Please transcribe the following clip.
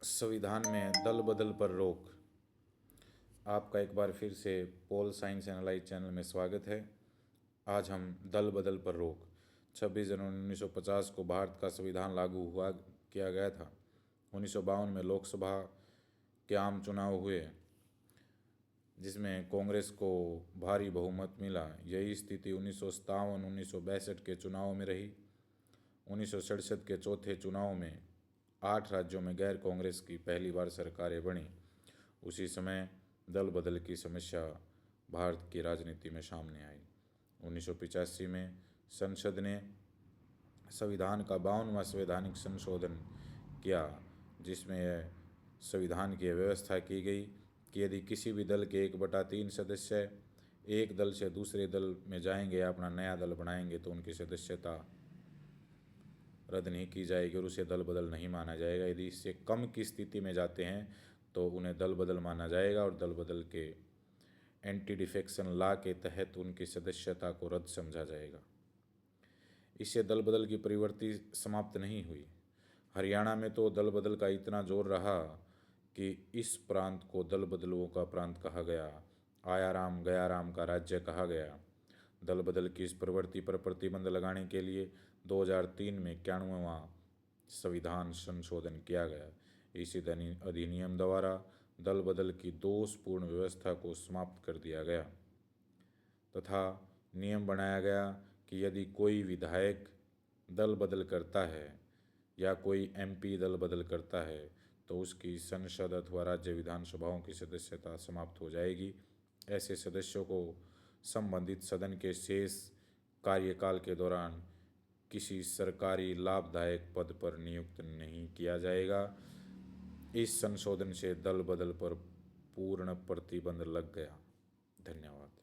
संविधान में दल बदल पर रोक। आपका एक बार फिर से पोल साइंस एनालाइज चैनल में स्वागत है। आज हम दल बदल पर रोक। 26 जनवरी 1950 को भारत का संविधान लागू किया गया था। 1952 में लोकसभा के आम चुनाव हुए जिसमें कांग्रेस को भारी बहुमत मिला। यही स्थिति 1957-1962 के चुनाव में रही। 1967 के चौथे चुनाव में 8 राज्यों में गैर कांग्रेस की पहली बार सरकारें बनी। उसी समय दल बदल की समस्या भारत की राजनीति में सामने आई। 1985 में संसद ने संविधान का 52वां संवैधानिक संशोधन किया, जिसमें यह संविधान की व्यवस्था की गई कि यदि किसी भी दल के 1/3 सदस्य एक दल से दूसरे दल में जाएंगे या अपना नया दल बनाएंगे तो उनकी सदस्यता रद्द नहीं की जाएगी और उसे दल बदल नहीं माना जाएगा। यदि इससे कम की स्थिति में जाते हैं तो उन्हें दल बदल माना जाएगा और दल बदल के एंटी डिफेक्शन लॉ के तहत उनकी सदस्यता को रद्द समझा जाएगा। इससे दल बदल की प्रवृत्ति समाप्त नहीं हुई। हरियाणा में तो दल बदल का इतना जोर रहा कि इस प्रांत को दल बदलुओं का प्रांत कहा गया, आया राम गया राम का राज्य कहा गया। दल बदल की इस प्रवृत्ति पर प्रतिबंध लगाने के लिए 2003 में 91वां संविधान संशोधन किया गया। इस अधिनियम द्वारा दल बदल की दोषपूर्ण व्यवस्था को समाप्त कर दिया गया तथा नियम बनाया गया कि यदि कोई विधायक दल बदल करता है या कोई एमपी दल बदल करता है तो उसकी संसद अथवा राज्य विधानसभाओं की सदस्यता समाप्त हो जाएगी। ऐसे सदस्यों को संबंधित सदन के शेष कार्यकाल के दौरान किसी सरकारी लाभदायक पद पर नियुक्त नहीं किया जाएगा। इस संशोधन से दल बदल पर पूर्ण प्रतिबंध लग गया। धन्यवाद।